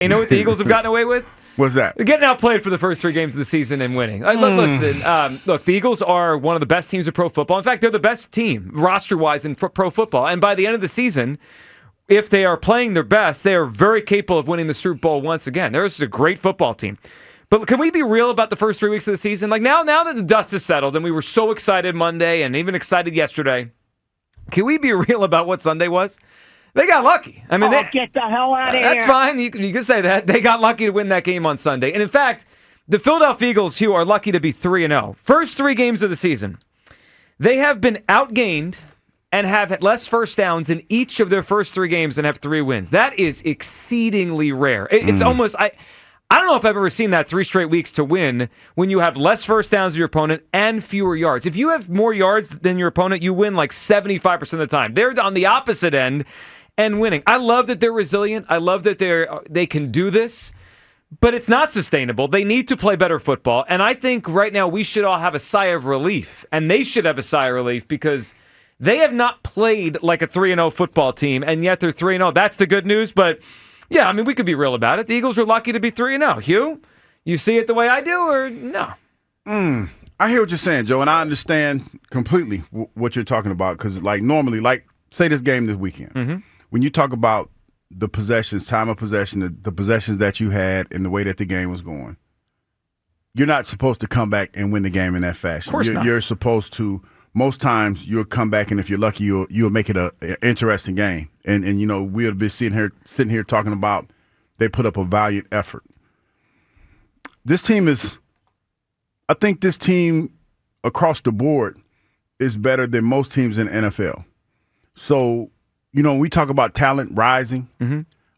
You know what the Eagles have gotten away with? What's that? Getting outplayed for the first 3 games of the season and winning. Listen, look, the Eagles are one of the best teams in pro football. In fact, they're the best team roster-wise in pro football. And by the end of the season, if they are playing their best, they are very capable of winning the Super Bowl once again. They're just a great football team. But can we be real about the first 3 weeks of the season? Like now that the dust has settled and we were so excited Monday and even excited yesterday, can we be real about what Sunday was? They got lucky. I mean, get the hell out of here. That's fine. You can say that. They got lucky to win that game on Sunday. And in fact, the Philadelphia Eagles, Hugh, are lucky to be 3-0. First 3 games of the season, they have been outgained and have had less first downs in each of their first 3 games and have 3 wins. That is exceedingly rare. It's almost... I don't know if I've ever seen that 3 straight weeks to win when you have less first downs than your opponent and fewer yards. If you have more yards than your opponent, you win like 75% of the time. They're on the opposite end and winning. I love that they're resilient. I love that they can do this, but it's not sustainable. They need to play better football, and I think right now we should all have a sigh of relief, and they should have a sigh of relief because they have not played like a 3-0 football team, and yet they're 3-0. That's the good news, but... yeah, I mean, we could be real about it. The Eagles are lucky to be 3-0. Hugh, you see it the way I do, or no? I hear what you're saying, Joe, and I understand completely what you're talking about because, like, normally, like, say this game this weekend. When you talk about the possessions, time of possession, the possessions that you had and the way that the game was going, you're not supposed to come back and win the game in that fashion. Of course not. You're supposed to – most times you'll come back, and if you're lucky, you'll make it an interesting game. And you know, we'll be sitting here talking about they put up a valiant effort. This team is – I think this team across the board is better than most teams in the NFL. So, you know, when we talk about talent rising,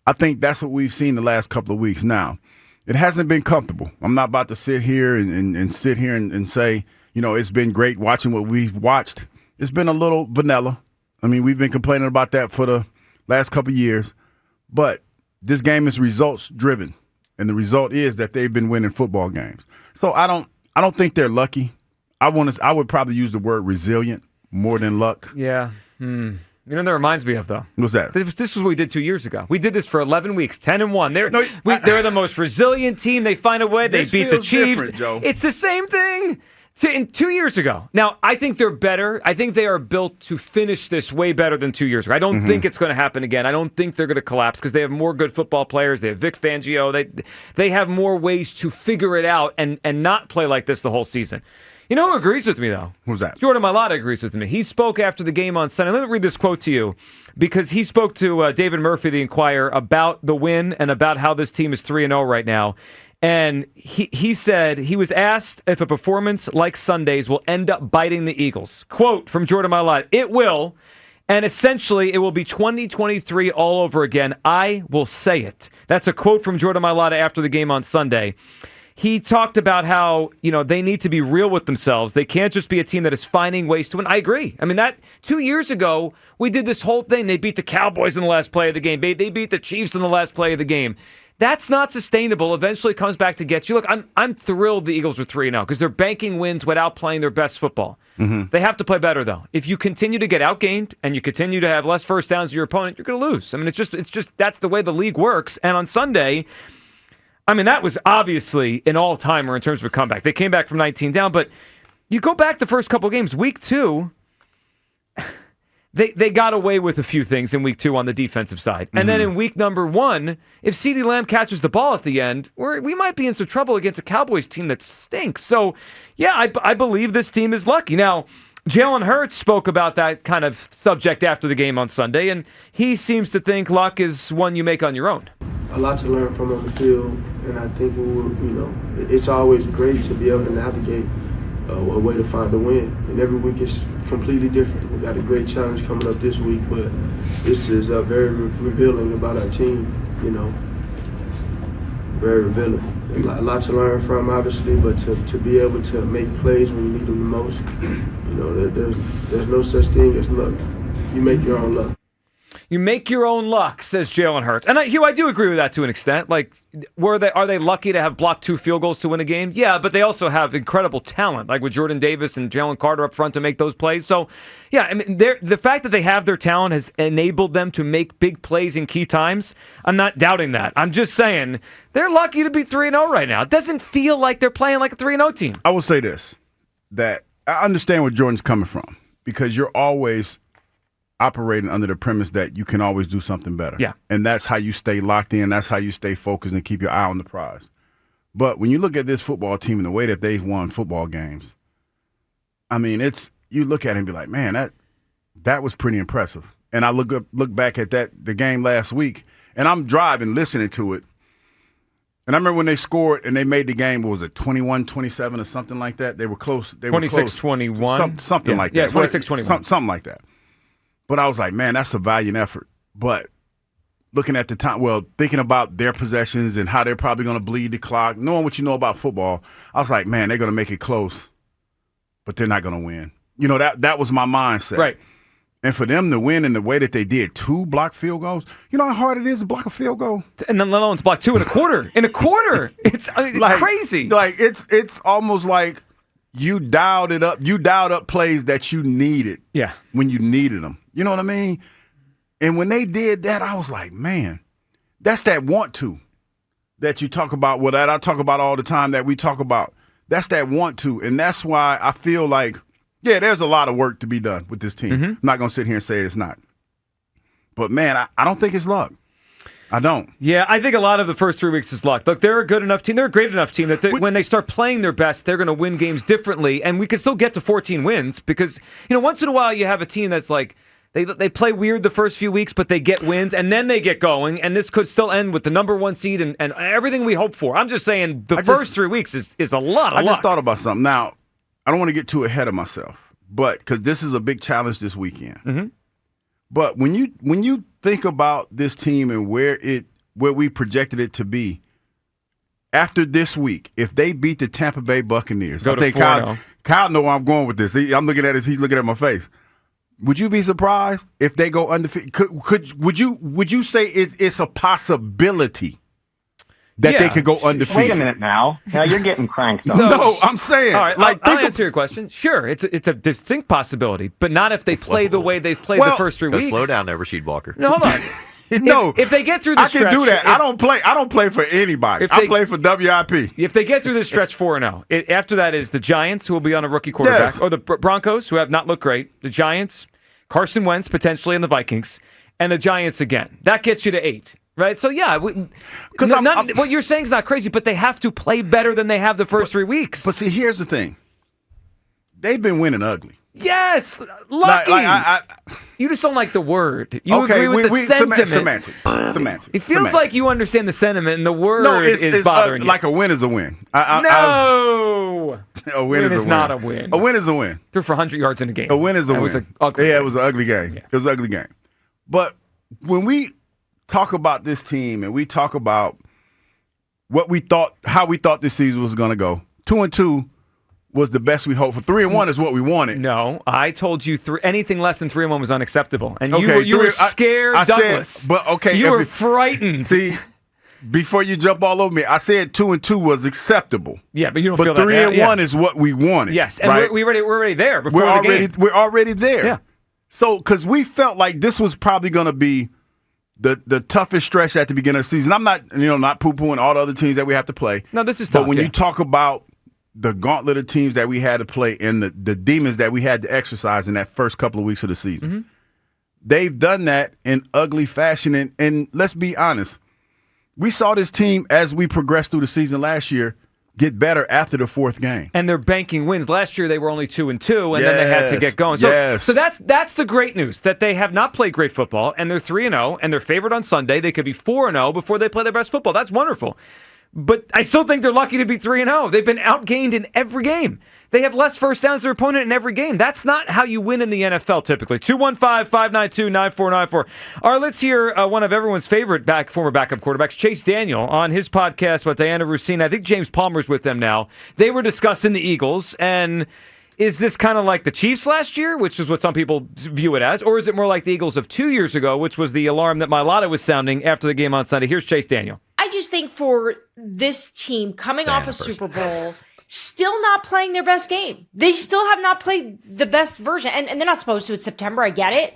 I think that's what we've seen the last couple of weeks. Now, it hasn't been comfortable. I'm not about to sit here and sit here and say – you know, it's been great watching what we've watched. It's been a little vanilla. I mean, we've been complaining about that for the last couple of years. But this game is results-driven, and the result is that they've been winning football games. So I don't think they're lucky. I would probably use the word resilient more than luck. Yeah. You know what that reminds me of, though? What's that? This was what we did 2 years ago. We did this for 11 weeks, 10-1. They're the most resilient team. They find a way. They beat the Chiefs. Joe. It's the same thing. 2 years ago. Now, I think they're better. I think they are built to finish this way better than 2 years ago. I don't think it's going to happen again. I don't think they're going to collapse because they have more good football players. They have Vic Fangio. They have more ways to figure it out and not play like this the whole season. You know who agrees with me, though? Who's that? Jordan Mailata agrees with me. He spoke after the game on Sunday. Let me read this quote to you because he spoke to David Murphy, the Inquirer, about the win and about how this team is 3-0 right now. And he said he was asked if a performance like Sunday's will end up biting the Eagles. Quote from Jordan Mailata, "It will, and essentially it will be 2023 all over again. I will say it." That's a quote from Jordan Mailata after the game on Sunday. He talked about how, you know, they need to be real with themselves. They can't just be a team that is finding ways to win. I agree. I mean, that 2 years ago, we did this whole thing. They beat the Cowboys in the last play of the game. They beat the Chiefs in the last play of the game. That's not sustainable. Eventually it comes back to get you. Look, I'm thrilled the Eagles are 3-0 because they're banking wins without playing their best football. They have to play better, though. If you continue to get outgained and you continue to have less first downs to your opponent, you're going to lose. I mean, it's just that's the way the league works. And on Sunday, I mean, that was obviously an all-timer in terms of a comeback. They came back from 19 down, but you go back the first couple of games. Week 2, They got away with a few things in week 2 on the defensive side. And then in week number 1, if CeeDee Lamb catches the ball at the end, we might be in some trouble against a Cowboys team that stinks. So, yeah, I believe this team is lucky. Now, Jalen Hurts spoke about that kind of subject after the game on Sunday, and he seems to think luck is one you make on your own. A lot to learn from on the field, and I think it's always great to be able to navigate a way to find a win. And every week is completely different. We got a great challenge coming up this week, but this is very revealing about our team, you know, very revealing. A lot to learn from, obviously, but to be able to make plays when you need them the most, you know, there's no such thing as luck. You make your own luck. You make your own luck, says Jalen Hurts. And Hugh, I do agree with that to an extent. Like, are they lucky to have blocked 2 field goals to win a game? Yeah, but they also have incredible talent, like with Jordan Davis and Jalen Carter up front to make those plays. So, yeah, I mean, the fact that they have their talent has enabled them to make big plays in key times. I'm not doubting that. I'm just saying they're lucky to be 3-0 right now. It doesn't feel like they're playing like a 3-0 team. I will say this, that I understand where Jordan's coming from, because you're always operating under the premise that you can always do something better. Yeah. And that's how you stay locked in. That's how you stay focused and keep your eye on the prize. But when you look at this football team and the way that they've won football games, I mean, you look at it and be like, man, that was pretty impressive. And I look back at the game last week, and I'm driving, listening to it. And I remember when they scored and they made the game, what was it, 21-27 or something like that? They were close. 26-21. Something like that. Yeah, 26-21. Something like that. But I was like, man, that's a valiant effort. But looking at the time, thinking about their possessions and how they're probably going to bleed the clock, knowing what you know about football, I was like, man, they're going to make it close, but they're not going to win. You know, that was my mindset. Right. And for them to win in the way that they did, 2 blocked field goals, you know how hard it is to block a field goal? And then let alone to block 2 in a quarter. In a quarter. It's crazy. Like, it's almost like you dialed it up. You dialed up plays that you needed. Yeah. When you needed them. You know what I mean? And when they did that, I was like, man, that's that want to that you talk about, that I talk about all the time, that we talk about. That's that want to. And that's why I feel like, yeah, there's a lot of work to be done with this team. I'm not going to sit here and say it's not. But, man, I don't think it's luck. I don't. Yeah, I think a lot of the first 3 weeks is luck. Look, they're a good enough team. They're a great enough team that when they start playing their best, they're going to win games differently. And we can still get to 14 wins because, you know, once in a while you have a team that's like, they play weird the first few weeks, but they get wins, and then they get going, and this could still end with the number 1 seed and everything we hope for. I'm just saying the first 3 weeks is a lot of luck. I just thought about something. Now, I don't want to get too ahead of myself, but because this is a big challenge this weekend. Mm-hmm. But when you think about this team and where we projected it to be, after this week, if they beat the Tampa Bay Buccaneers, I think Kyle know where I'm going with this. I'm looking at it. He's looking at my face. Would you be surprised if they go undefeated? Would you say it's a possibility that they could go undefeated? Wait a minute now. Now you're getting cranked up. No, I'm saying. All right, I'll answer your question. Sure, it's a distinct possibility, but not if they play the way they've played the first 3 weeks. Slow down there, Rasheed Walker. No, hold on. No, if they get through the stretch, I can do that. I don't play for anybody. I play for WIP. If they get through this stretch 4-0, after that is the Giants, who will be on a rookie quarterback, or the Broncos, who have not looked great. The Giants, Carson Wentz potentially, and the Vikings, and the Giants again. That gets you to 8. Right, so yeah, because what you're saying is not crazy, but they have to play better than they have the first 3 weeks. But see, here's the thing: they've been winning ugly. Yes, lucky. You just don't like the word. You agree with the sentiment. Semantics. It feels like you understand the sentiment, and the word is bothering you. Like a win is a win. No, a win is not a win. A win is a win. Threw for 100 yards in a game. A win is a win. It was an ugly game. It was an ugly game. Yeah. It was an ugly game. But when we talk about this team and we talk about how we thought this season was going to go, 2-2 was the best we hoped for. 3-1 is what we wanted. No, I told you anything less than 3-1 was unacceptable, and you were scared, Douglas. You were frightened. See, before you jump all over me, I said 2-2 was acceptable. Yeah, but you don't feel that. But 3-1 is what we wanted. Yes, and right? we're already there before the game. We're already there. Yeah. So, because we felt like this was probably going to be the toughest stretch at the beginning of the season. I'm not poo-pooing all the other teams that we have to play. No, this is tough. But when you talk about the gauntlet of teams that we had to play and the demons that we had to exercise in that first couple of weeks of the season, they've done that in ugly fashion. And let's be honest, we saw this team as we progressed through the season last year get better after the 4th game. And they're banking wins. Last year they were only 2-2, and then they had to get going. So that's the great news, that they have not played great football, and they're 3-0, and they're favored on Sunday. They could be 4-0 before they play their best football. That's wonderful. But I still think they're lucky to be 3-0. They've been outgained in every game. They have less first downs than their opponent in every game. That's not how you win in the NFL typically. 215-592-9494. All right, let's hear one of everyone's favorite former backup quarterbacks, Chase Daniel, on his podcast with Diana Russini. I think James Palmer's with them now. They were discussing the Eagles, and is this kind of like the Chiefs last year, which is what some people view it as, or is it more like the Eagles of 2 years ago, which was the alarm that Milaida was sounding after the game on Sunday? Here's Chase Daniel. I just think for this team coming off a Super Bowl, still not playing their best game. They still have not played the best version. And they're not supposed to. It's September. I get it.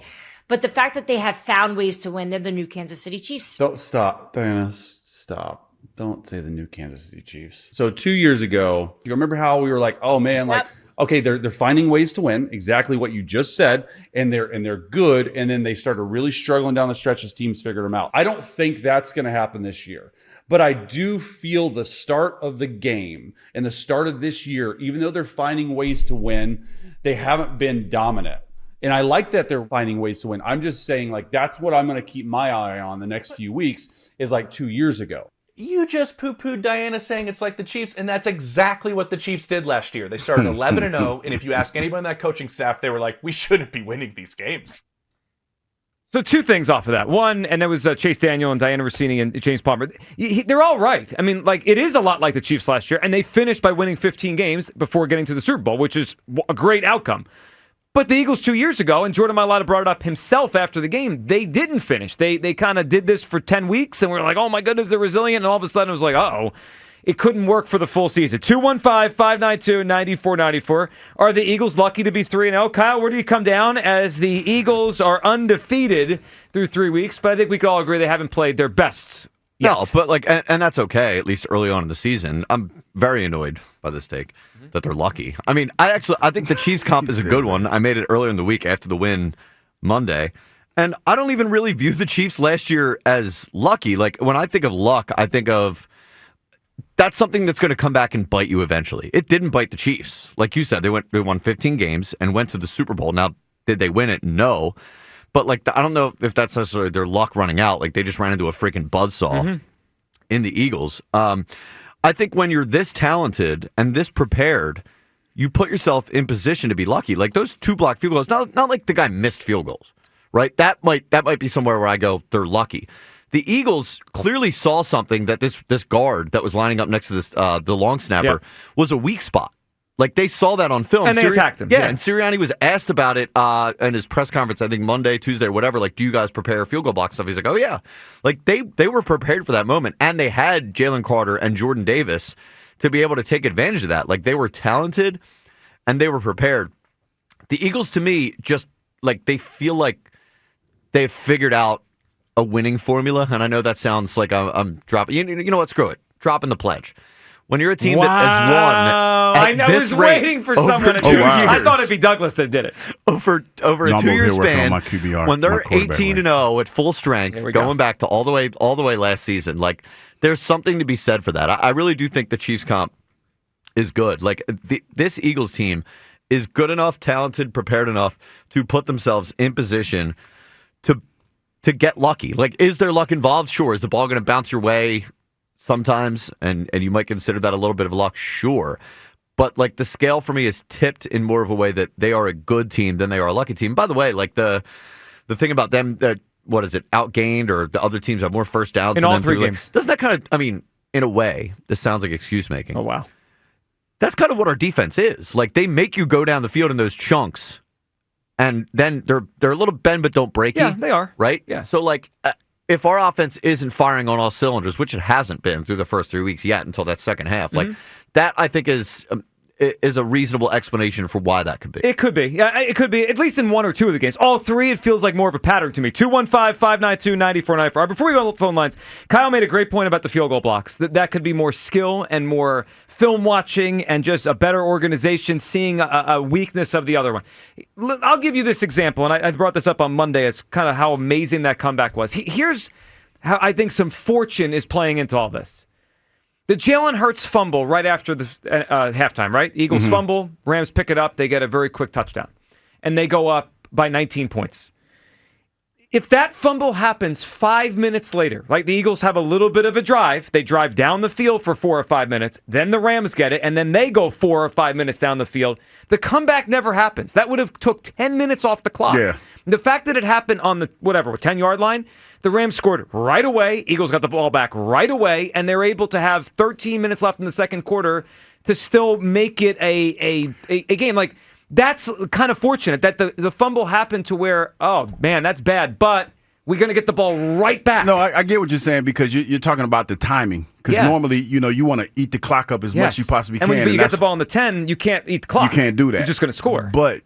But the fact that they have found ways to win, they're the new Kansas City Chiefs. Don't stop, Diana. Stop. Don't say the new Kansas City Chiefs. So 2 years ago, you remember how we were like, oh man, like, okay, they're finding ways to win, exactly what you just said, and they're good, and then they started really struggling down the stretch as teams figured them out. I don't think that's going to happen this year. But I do feel the start of the game and the start of this year, even though they're finding ways to win, they haven't been dominant. And I like that they're finding ways to win. I'm just saying, like, that's what I'm going to keep my eye on the next few weeks is like 2 years ago. You just poo-pooed Diana saying it's like the Chiefs, and that's exactly what the Chiefs did last year. They started 11-0, and if you ask anyone on that coaching staff, they were like, we shouldn't be winning these games. So two things off of that. One, and that was Chase Daniel and Diana Rossini and James Palmer. They're all right. I mean, like, it is a lot like the Chiefs last year, and they finished by winning 15 games before getting to the Super Bowl, which is a great outcome. But the Eagles 2 years ago, and Jordan Mailata brought it up himself after the game, they didn't finish. They kind of did this for 10 weeks, and we were like, oh my goodness, they're resilient, and all of a sudden it was like, uh-oh. It couldn't work for the full season. 215-592-9494. Are the Eagles lucky to be 3-0? Kyle, where do you come down as the Eagles are undefeated through 3 weeks? But I think we could all agree they haven't played their best yet. No, but and that's okay, at least early on in the season. I'm very annoyed by this take that they're lucky. I mean, I think the Chiefs comp is a good one. I made it earlier in the week after the win Monday. And I don't even really view the Chiefs last year as lucky. Like, when I think of luck, I think of that's something that's going to come back and bite you eventually. It didn't bite the Chiefs. Like you said, they won 15 games and went to the Super Bowl. Now, did they win it? No. But, like, I don't know if that's necessarily their luck running out. Like, they just ran into a freaking buzzsaw in the Eagles. I think when you're this talented and this prepared, you put yourself in position to be lucky. Like, those 2 blocked field goals, not like the guy missed field goals, right? That might be somewhere where I go, they're lucky. The Eagles clearly saw something that this guard that was lining up next to this the long snapper was a weak spot. Like, they saw that on film. And they attacked him. Yeah, and Sirianni was asked about it in his press conference, I think Monday, Tuesday, whatever. Like, do you guys prepare field goal block stuff? He's like, oh, yeah. Like, they were prepared for that moment, and they had Jalen Carter and Jordan Davis to be able to take advantage of that. Like, they were talented, and they were prepared. The Eagles, to me, just, like, they feel like they've figured out a winning formula, and I know that sounds like I'm dropping. You know what? Screw it. Dropping the pledge. When you're a team that has won I was waiting for someone to do it. I thought it'd be Douglas that did it. Over a 2-year span, when they're 18-0 at full strength, going back to all the way last season, like, there's something to be said for that. I really do think the Chiefs comp is good. Like, this Eagles team is good enough, talented, prepared enough to put themselves in position to get lucky. Like, is there luck involved? Sure. Is the ball going to bounce your way sometimes? And you might consider that a little bit of luck? Sure. But, like, the scale for me is tipped in more of a way that they are a good team than they are a lucky team. By the way, like, the thing about them that, what is it, outgained, or the other teams have more first downs in all 3 games. Like, doesn't that kind of, I mean, in a way, this sounds like excuse making. Oh, wow. That's kind of what our defense is. Like, they make you go down the field in those chunks. And then they're a little bend but don't break. Yeah, they are. Right? Yeah. So, like, if our offense isn't firing on all cylinders, which it hasn't been through the first 3 weeks yet until that second half, like, that I think is a reasonable explanation for why that could be. It could be. Yeah, it could be, at least in 1 or 2 of the games. All 3, it feels like more of a pattern to me. 215-592-9494. Before we go to phone lines, Kyle made a great point about the field goal blocks. That could be more skill and more film watching and just a better organization, seeing a weakness of the other one. I'll give you this example, and I brought this up on Monday as kind of how amazing that comeback was. Here's how I think some fortune is playing into all this. The Jalen Hurts fumble right after the halftime, right? Eagles fumble, Rams pick it up, they get a very quick touchdown. And they go up by 19 points. If that fumble happens 5 minutes later, like the Eagles have a little bit of a drive, they drive down the field for 4 or 5 minutes, then the Rams get it, and then they go 4 or 5 minutes down the field, the comeback never happens. That would have took 10 minutes off the clock. Yeah. The fact that it happened on the, 10-yard line, the Rams scored right away, Eagles got the ball back right away, and they're able to have 13 minutes left in the second quarter to still make it a game. Like, that's kind of fortunate that the fumble happened to where, oh, man, that's bad, but we're going to get the ball right back. No, I get what you're saying because you're talking about the timing. Because normally, you want to eat the clock up as much as you possibly can. And when you get the ball in the 10, you can't eat the clock. You can't do that. You're just going to score. But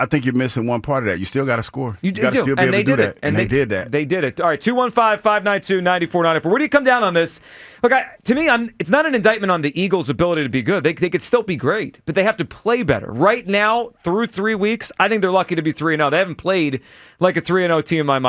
I think you're missing one part of that. You still got to score. You got to still be able to do that. And they did that. They did it. All right, 215-592-9494. Where do you come down on this? Look, to me, it's not an indictment on the Eagles' ability to be good. They could still be great, but they have to play better. Right now, through 3 weeks, I think they're lucky to be 3-0. They haven't played like a 3-0 team in my mind.